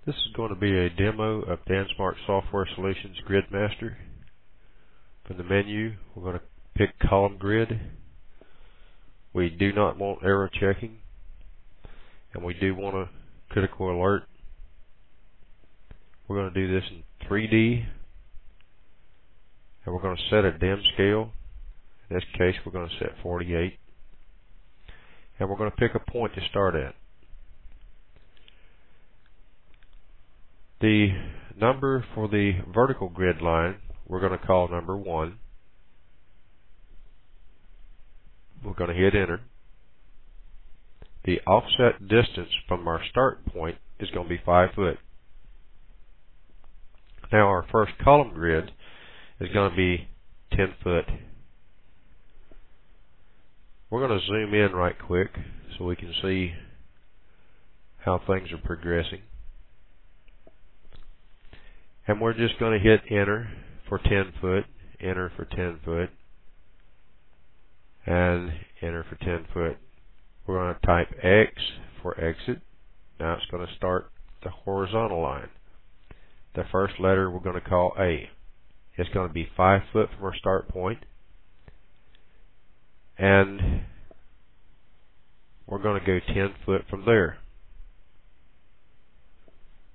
This is going to be a demo of DanSmart Software Solutions GridMaster. From the menu, we're going to pick column grid. We do not want error checking, and we do want a critical alert. We're going to do this in 3D, and we're going to set a dim scale. In this case, we're going to set 48, and we're going to pick a point to start at. The number for the vertical grid line, we're going to call number 1. We're going to hit enter. The offset distance from our start point is going to be 5 foot. Now our first column grid is going to be 10 foot. We're going to zoom in right quick so we can see how things are progressing. And we're just going to hit enter for 10 foot, enter for 10 foot, and enter for 10 foot. We're going to type X for exit. Now it's going to start the horizontal line. The first letter we're going to call A. It's going to be 5 foot from our start point. And we're going to go 10 foot from there.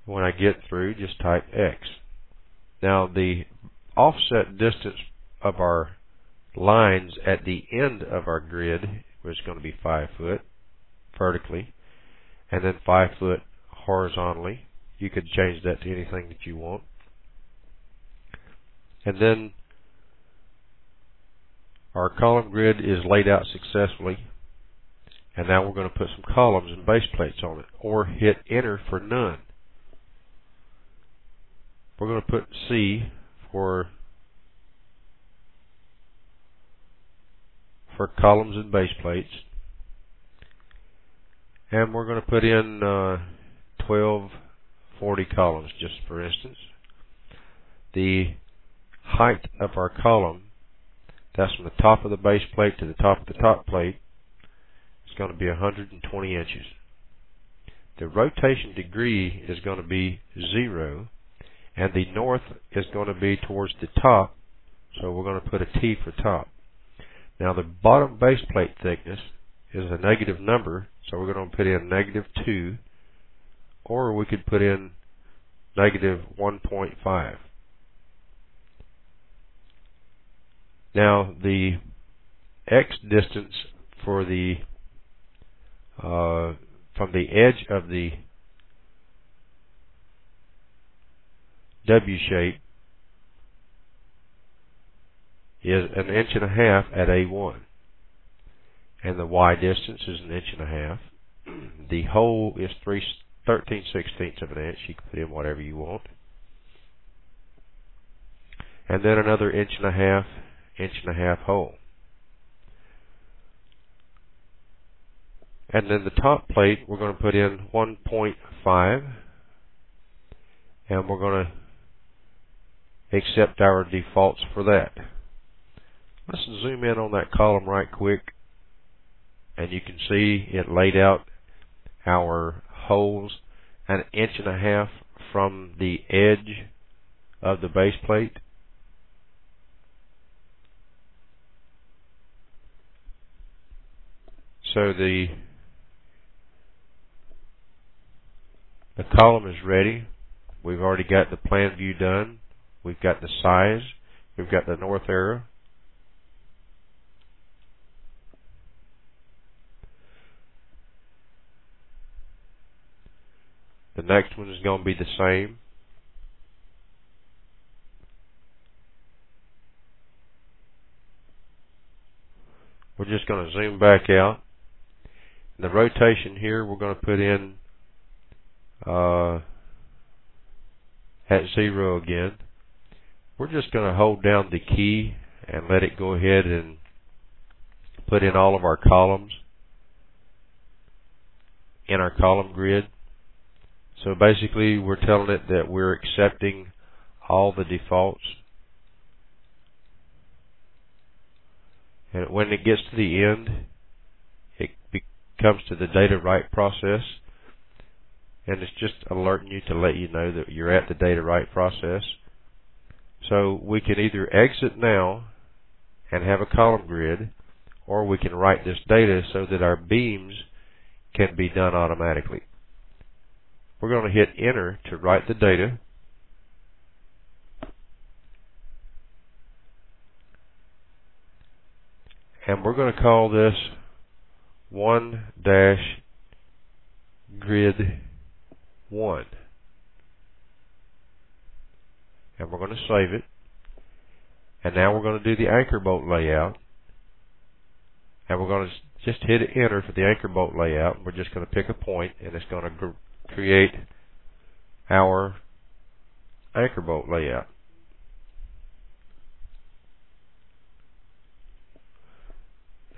When I get through, just type X. Now the offset distance of our lines at the end of our grid is going to be 5 foot vertically, and then 5 foot horizontally. You could change that to anything that you want. And then our column grid is laid out successfully, and now we're going to put some columns and base plates on it, or hit enter for none. We're going to put C for columns and base plates, and we're going to put in 1240 columns, just for instance. The height of our column, that's from the top of the base plate to the top of the top plate, is going to be 120 inches. The rotation degree is going to be 0, and the north is going to be towards the top, so we're going to put a T for top. Now the bottom base plate thickness is a negative number, so we're going to put in -2, or we could put in -1.5. Now the X distance for the from the edge of the W shape is 1.5 inches at A1, and the Y distance is 1.5 inches. The hole is 13/16 of an inch. You can put in whatever you want, and then another 1.5 inch hole. And then the top plate we're going to put in 1.5, and we're going to accept our defaults for that. Let's zoom in on that column right quick, and you can see it laid out our holes 1.5 inches from the edge of the base plate. So the column is ready. We've already got the plan view done. We've got the size. We've got the north arrow. The next one is going to be the same. We're just going to zoom back out. The rotation here we're going to put in at 0 again. We're just going to hold down the key and let it go ahead and put in all of our columns in our column grid. So basically we're telling it that we're accepting all the defaults. And when it gets to the end, it comes to the data write process. and it's just alerting you to let you know that you're at the data write process. So we can either exit now and have a column grid, or we can write this data so that our beams can be done automatically. We're going to hit enter to write the data. And we're going to call this 1-grid1. And we're going to save it. And now we're going to do the anchor bolt layout. And we're going to just hit enter for the anchor bolt layout. We're just going to pick a point, and it's going to create our anchor bolt layout.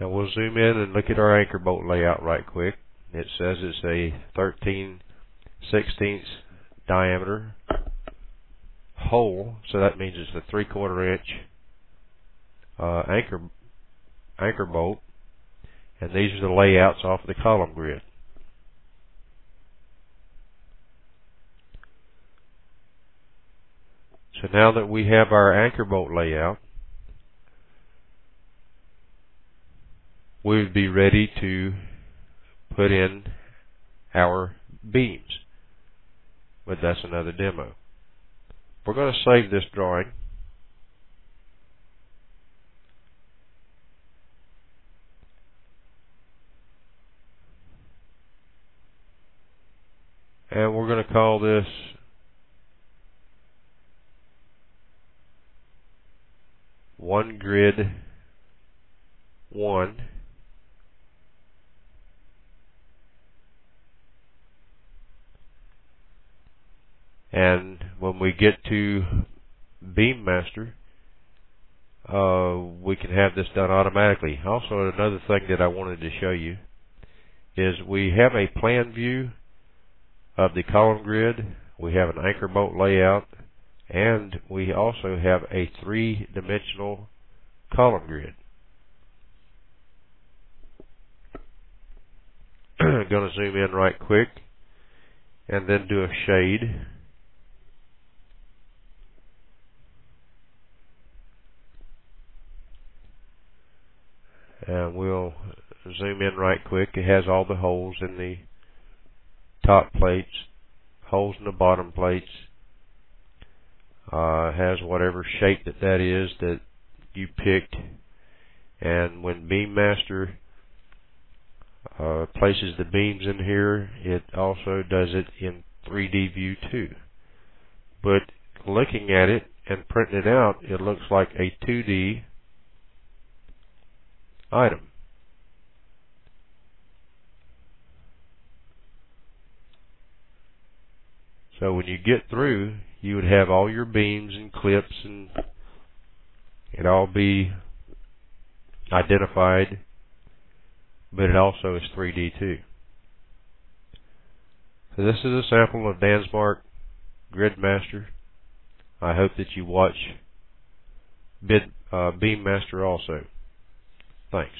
Now we'll zoom in and look at our anchor bolt layout right quick. It says it's a 13/16 diameter hole, so that means it's a 3/4 inch anchor bolt, and these are the layouts off of the column grid. So now that we have our anchor bolt layout, we would be ready to put in our beams, but that's another demo. We're going to save this drawing. And we're going to call this 1-grid1. And when we get to GridMaster, we can have this done automatically. Also, another thing that I wanted to show you is we have a plan view of the column grid, we have an anchor bolt layout, and we also have a 3-dimensional column grid. I'm going to zoom in right quick and then do a shade. And we'll zoom in right quick. It has all the holes in the top plates, holes in the bottom plates. Has whatever shape that is that you picked. And when GridMaster places the beams in here, it also does it in 3D view too. But looking at it and printing it out, it looks like a 2D item. So when you get through, you would have all your beams and clips, and it all be identified, but it also is 3D too. So this is a sample of Dan's Mark GridMaster. I hope that you watch GridMaster also. Thanks.